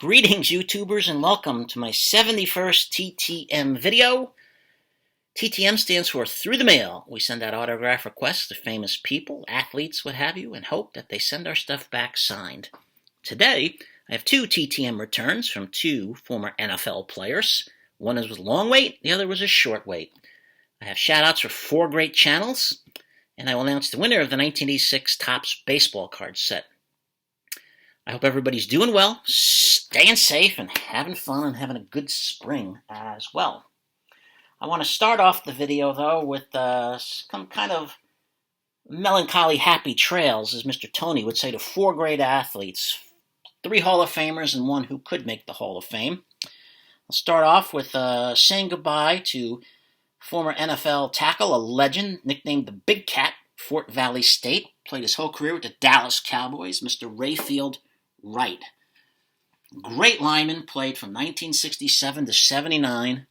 Greetings, YouTubers, and welcome to my 71st TTM video. TTM stands for Through the Mail. We send out autograph requests to famous people, athletes, what have you, and hope that they send our stuff back signed. Today, I have two TTM returns from two former NFL players. One was long weight, the other was a short weight. I have shoutouts for four great channels, and I will announce the winner of the 1986 Topps baseball card set. I hope everybody's doing well, staying safe, and having fun, and having a good spring as well. I want to start off the video, though, with some kind of melancholy happy trails, as Mr. Tony would say, to four great athletes, three Hall of Famers and one who could make the Hall of Fame. I'll start off with saying goodbye to former NFL tackle, a legend, nicknamed the Big Cat, Fort Valley State, played his whole career with the Dallas Cowboys, Mr. Rayfield Wright. Great lineman, played from 1967 to 79,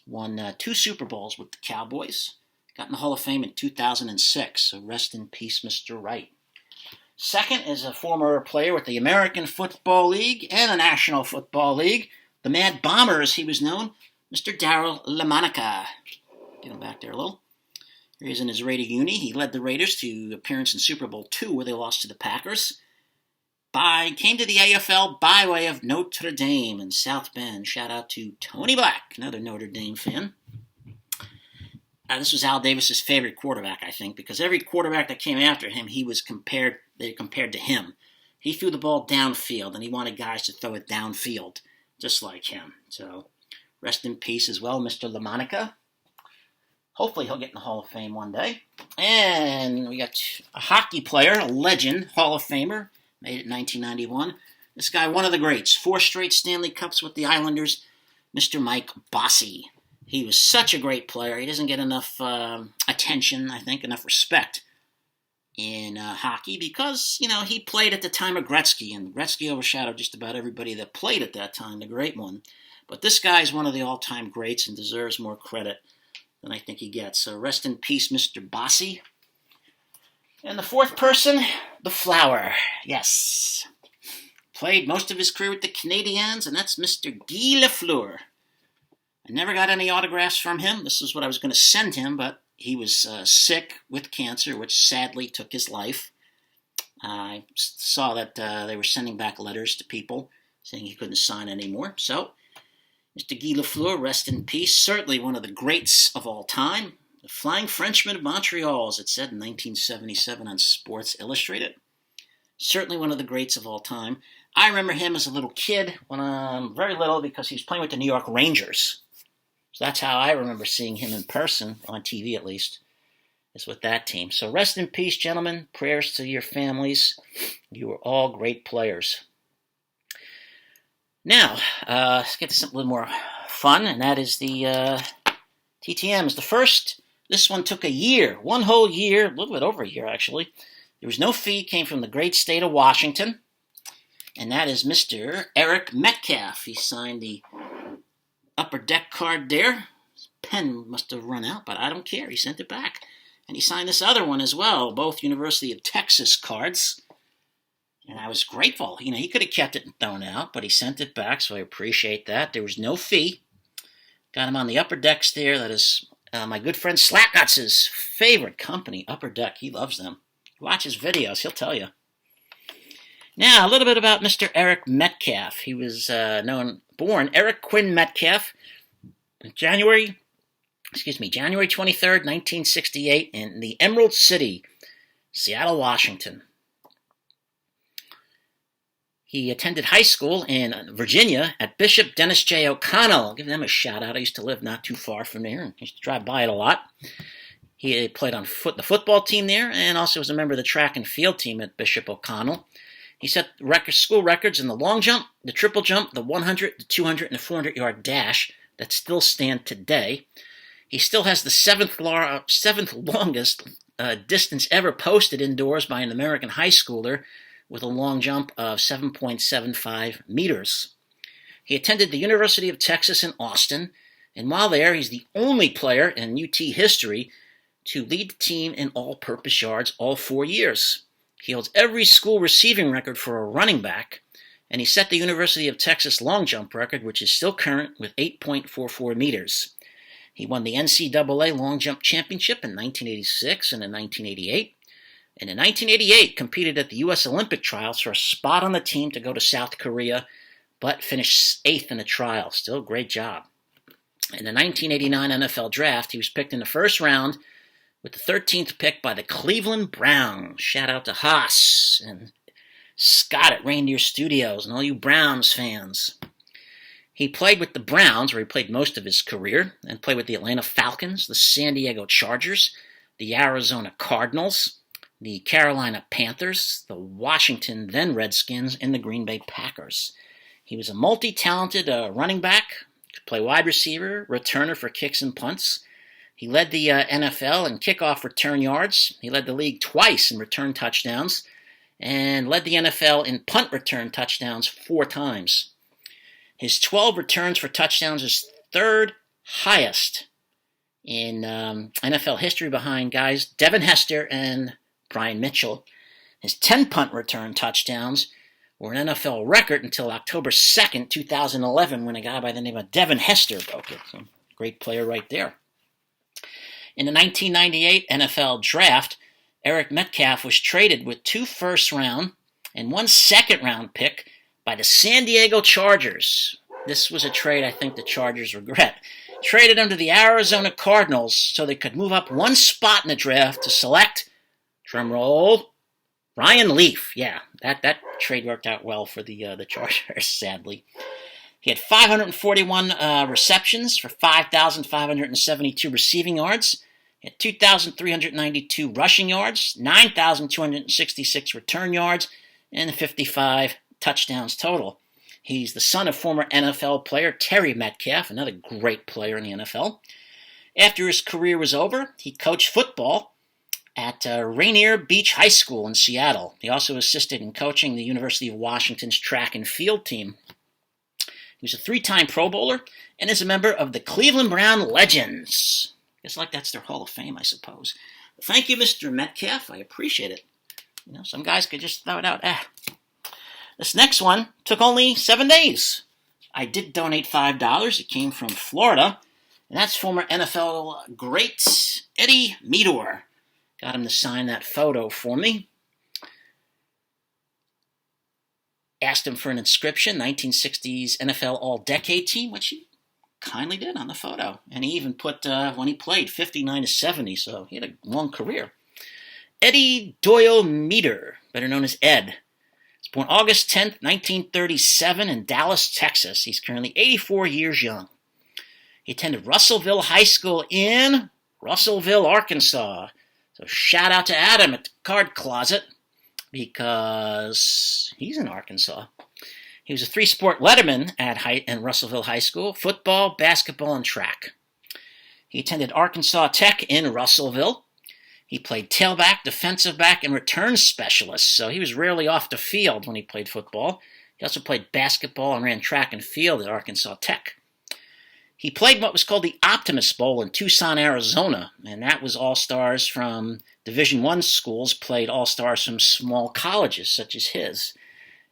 won two Super Bowls with the Cowboys, got in the Hall of Fame in 2006, so rest in peace, Mr. Wright. Second is a former player with the American Football League and the National Football League, the Mad Bomber as he was known, Mr. Darryl LaMonica. Get him back there a little. Here he is in his Raider uni. He led the Raiders to appearance in Super Bowl II, where they lost to the Packers. Came to the AFL by way of Notre Dame in South Bend. Shout out to Tony Black, another Notre Dame fan. This was Al Davis's favorite quarterback, I think, because every quarterback that came after him, they compared to him. He threw the ball downfield, and he wanted guys to throw it downfield, just like him. So, rest in peace as well, Mr. LaMonica. Hopefully he'll get in the Hall of Fame one day. And we got a hockey player, a legend, Hall of Famer, made it in 1991. This guy, one of the greats, 4 straight Stanley Cups with the Islanders, Mr. Mike Bossy. He was such a great player. He doesn't get enough attention, I think, enough respect in hockey because, he played at the time of Gretzky, and Gretzky overshadowed just about everybody that played at that time, the great one. But this guy's one of the all-time greats and deserves more credit than I think he gets. So rest in peace, Mr. Bossy. And the fourth person, the Flower. Yes. Played most of his career with the Canadiens, and that's Mr. Guy Lafleur. I never got any autographs from him. This is what I was going to send him, but he was sick with cancer, which sadly took his life. I saw that they were sending back letters to people saying he couldn't sign anymore. So, Mr. Guy Lafleur, rest in peace. Certainly one of the greats of all time. The Flying Frenchman of Montreal, as it said in 1977 on Sports Illustrated. Certainly one of the greats of all time. I remember him as a little kid, when I'm very little, because he was playing with the New York Rangers. So that's how I remember seeing him in person, on TV at least, is with that team. So rest in peace, gentlemen. Prayers to your families. You were all great players. Now, let's get to something a little more fun, and that is the TTMs. The first, this one took a year, one whole year, a little bit over a year actually. There was no fee, came from the great state of Washington, and that is Mr. Eric Metcalf. He signed the upper deck card there. His pen must have run out, but I don't care. He sent it back. And he signed this other one as well, both University of Texas cards. And I was grateful. He could have kept it and thrown out, but he sent it back, so I appreciate that. There was no fee. Got him on the upper decks there. That is my good friend Slapnuts' favorite company, Upper Deck. He loves them. Watch his videos. He'll tell you. Now, a little bit about Mr. Eric Metcalf. He was born Eric Quinn Metcalf, January 23rd, 1968, in the Emerald City, Seattle, Washington. He attended high school in Virginia at Bishop Dennis J. O'Connell. I'll give them a shout out. I used to live not too far from there and used to drive by it a lot. He played on the football team there and also was a member of the track and field team at Bishop O'Connell. He set school records in the long jump, the triple jump, the 100, the 200, and the 400-yard dash that still stand today. He still has the seventh longest distance ever posted indoors by an American high schooler, with a long jump of 7.75 meters. He attended the University of Texas in Austin, and while there, he's the only player in UT history to lead the team in all-purpose yards all 4 years. He holds every school receiving record for a running back, and he set the University of Texas long jump record, which is still current, with 8.44 meters. He won the NCAA long jump championship in 1986 and in 1988. And in 1988, competed at the U.S. Olympic trials for a spot on the team to go to South Korea, but finished 8th in the trial. Still a great job. In the 1989 NFL draft, he was picked in the first round with the 13th pick by the Cleveland Browns. Shout out to Haas and Scott at Reindeer Studios and all you Browns fans. He played with the Browns, where he played most of his career, and played with the Atlanta Falcons, the San Diego Chargers, the Arizona Cardinals, the Carolina Panthers, the Washington then Redskins, and the Green Bay Packers. He was a multi-talented running back, could play wide receiver, returner for kicks and punts. He led the NFL in kickoff return yards. He led the league twice in return touchdowns, and led the NFL in punt return touchdowns 4 times. His 12 returns for touchdowns is 3rd highest in NFL history, behind guys Devin Hester and Brian Mitchell. His 10 punt return touchdowns were an NFL record until October 2nd, 2011, when a guy by the name of Devin Hester broke it. So, great player right there. In the 1998 NFL Draft, Eric Metcalf was traded with 2 first-round and 1 second-round pick by the San Diego Chargers. This was a trade I think the Chargers regret. Traded him to the Arizona Cardinals so they could move up 1 spot in the draft to select, drumroll, Ryan Leaf. Yeah, that trade worked out well for the Chargers, sadly. He had 541 receptions for 5,572 receiving yards. He had 2,392 rushing yards, 9,266 return yards, and 55 touchdowns total. He's the son of former NFL player Terry Metcalf, another great player in the NFL. After his career was over, he coached football at Rainier Beach High School in Seattle. He also assisted in coaching the University of Washington's track and field team. He was a 3-time Pro Bowler and is a member of the Cleveland Brown Legends. It's like that's their Hall of Fame, I suppose. Thank you, Mr. Metcalf. I appreciate it. You know, some guys could just throw it out. This next one took only 7 days. I did donate $5. It came from Florida, and that's former NFL great Eddie Meador. Got him to sign that photo for me. Asked him for an inscription, 1960s NFL All-Decade Team, which he kindly did on the photo. And he even put, when he played, 59-70, so he had a long career. Eddie Doyle Meador, better known as Ed. He was born August 10th, 1937 in Dallas, Texas. He's currently 84 years young. He attended Russellville High School in Russellville, Arkansas. So shout out to Adam at the Card Closet, because he's in Arkansas. He was a 3-sport letterman in Russellville High School: football, basketball, and track. He attended Arkansas Tech in Russellville. He played tailback, defensive back, and return specialist, so he was rarely off the field when he played football. He also played basketball and ran track and field at Arkansas Tech. He played what was called the Optimus Bowl in Tucson, Arizona, and that was all-stars from Division I schools played all-stars from small colleges such as his.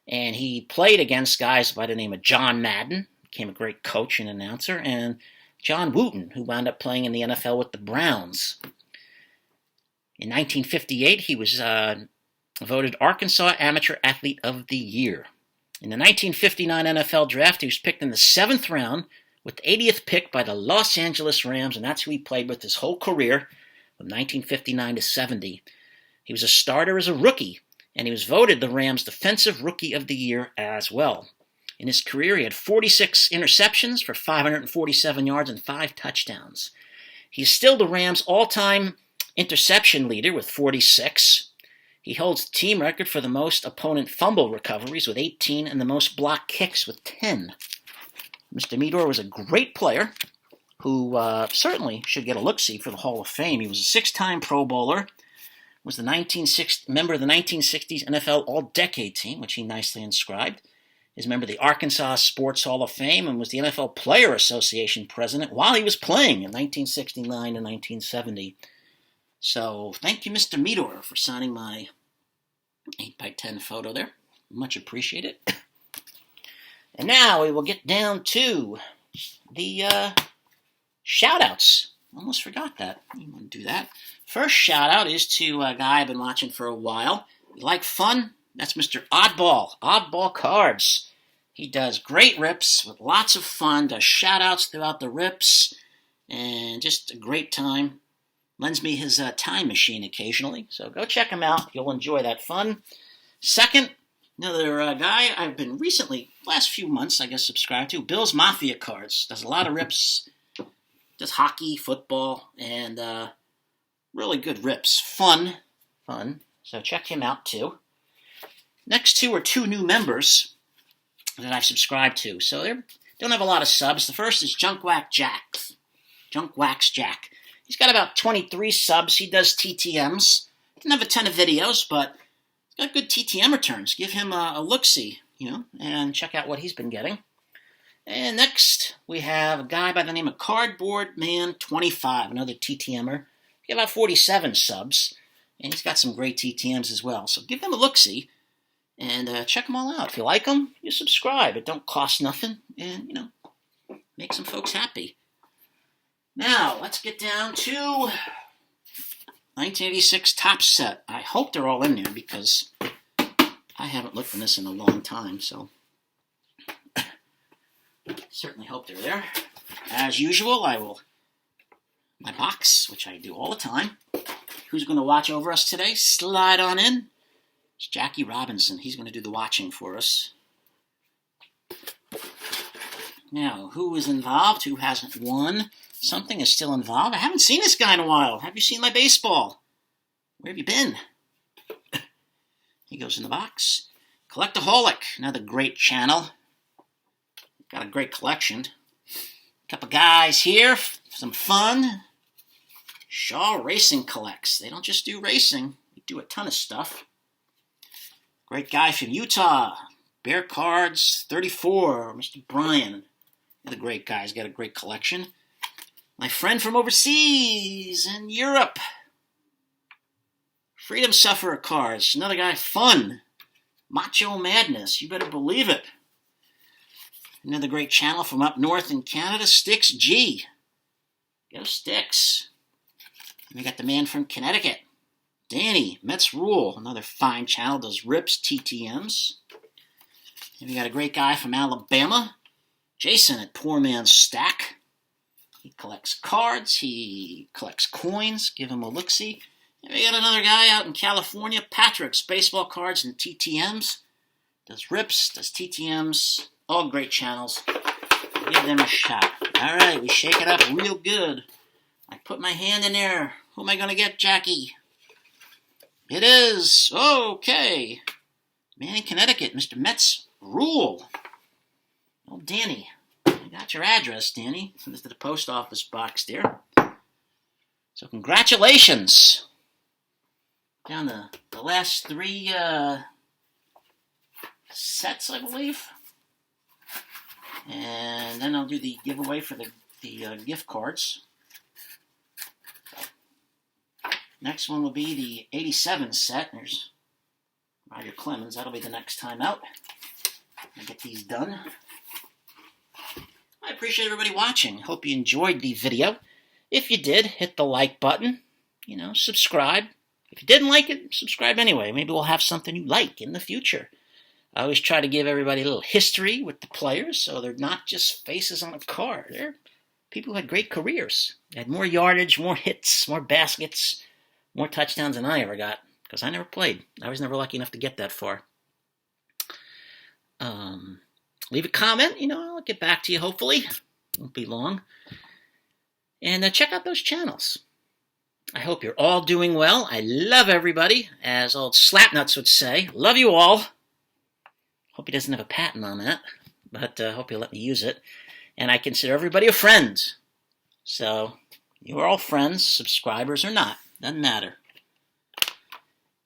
And he played against guys by the name of John Madden, became a great coach and announcer, and John Wooten, who wound up playing in the NFL with the Browns. In 1958, he was voted Arkansas Amateur Athlete of the Year. In the 1959 NFL Draft, he was picked in the 7th round with the 80th pick by the Los Angeles Rams, and that's who he played with his whole career from 1959 to 70. He was a starter as a rookie, and he was voted the Rams' Defensive Rookie of the Year as well. In his career, he had 46 interceptions for 547 yards and 5 touchdowns. He's still the Rams' all-time interception leader with 46. He holds the team record for the most opponent fumble recoveries with 18 and the most blocked kicks with 10. Mr. Meador was a great player who certainly should get a look-see for the Hall of Fame. He was a 6-time Pro Bowler, was the member of the 1960s NFL All-Decade Team, which he nicely inscribed. He's a member of the Arkansas Sports Hall of Fame and was the NFL Player Association president while he was playing in 1969 to 1970. So thank you, Mr. Meador, for signing my 8x10 photo there. Much appreciated. And now we will get down to the shoutouts. Almost forgot that. You want to do that. First shout out is to a guy I've been watching for a while. You like fun? That's Mr. Oddball. Oddball Cards. He does great rips with lots of fun. Does shout outs throughout the rips. And just a great time. Lends me his time machine occasionally. So go check him out. You'll enjoy that fun. Second, another guy I've been recently, last few months, I guess, subscribed to. Bill's MafiaCards. Does a lot of rips. Does hockey, football, and really good rips. Fun. So check him out too. Next two are two new members that I've subscribed to. So they don't have a lot of subs. The first is Junkwax Jack. He's got about 23 subs. He does TTMs. Doesn't have a ton of videos, but he's got good TTM returns. Give him a look-see, and check out what he's been getting. And next, we have a guy by the name of Cardboard Man 25, another TTMer. He's got about 47 subs, and he's got some great TTMs as well. So give them a look-see, and check them all out. If you like them, you subscribe. It don't cost nothing, and, make some folks happy. Now, let's get down to 1986 Top Set. I hope they're all in there, because I haven't looked at this in a long time, so certainly hope they're there. As usual, my box, which I do all the time. Who's going to watch over us today? Slide on in. It's Jackie Robinson. He's going to do the watching for us. Now, who is involved? Who hasn't won? Something is still involved. I haven't seen this guy in a while. Have you seen my baseball? Where have you been? He goes in the box. Collectaholic, another great channel. Got a great collection. A couple guys here, some fun. Shaw Racing Collects. They don't just do racing. They do a ton of stuff. Great guy from Utah. Bear Cards 34, Mr. Brian. Another great guy. He's got a great collection. My friend from overseas in Europe. Freedom Sufferer Cards. Another guy, fun. Macho Madness. You better believe it. Another great channel from up north in Canada, Sticks G. Go Sticks. And we got the man from Connecticut, Danny, Mets Rule. Another fine channel, does rips, TTMs. And we got a great guy from Alabama, Jason at Poor Man's Stack. He collects cards, he collects coins, give him a look-see. And we got another guy out in California, Patrick's Baseball Cards and TTMs. Does rips, does TTMs, all great channels. Give them a shot. All right, we shake it up real good. I put my hand in there. Who am I going to get, Jackie? It is, okay, man in Connecticut, Mr. Mets Rule. Oh, Danny. I got your address, Danny. Send this to the post office box there. So congratulations. Down the last three sets, I believe. And then I'll do the giveaway for the gift cards. Next one will be the 87 set. There's Roger Clemens. That'll be the next time out. I'll get these done. I appreciate everybody watching. Hope you enjoyed the video. If you did, hit the like button. Subscribe. If you didn't like it, subscribe anyway. Maybe we'll have something you like in the future. I always try to give everybody a little history with the players, so they're not just faces on a card. They're people who had great careers. They had more yardage, more hits, more baskets, more touchdowns than I ever got, because I never played. I was never lucky enough to get that far. Leave a comment. I'll get back to you, hopefully. Won't be long. And check out those channels. I hope you're all doing well. I love everybody, as old Slapnuts would say. Love you all. Hope he doesn't have a patent on that, but hope he'll let me use it. And I consider everybody a friend. So, you are all friends, subscribers or not. Doesn't matter.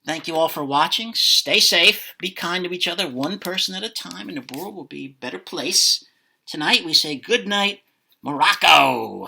Thank you all for watching. Stay safe. Be kind to each other, one person at a time, and the world will be a better place. Tonight we say good night, Morocco.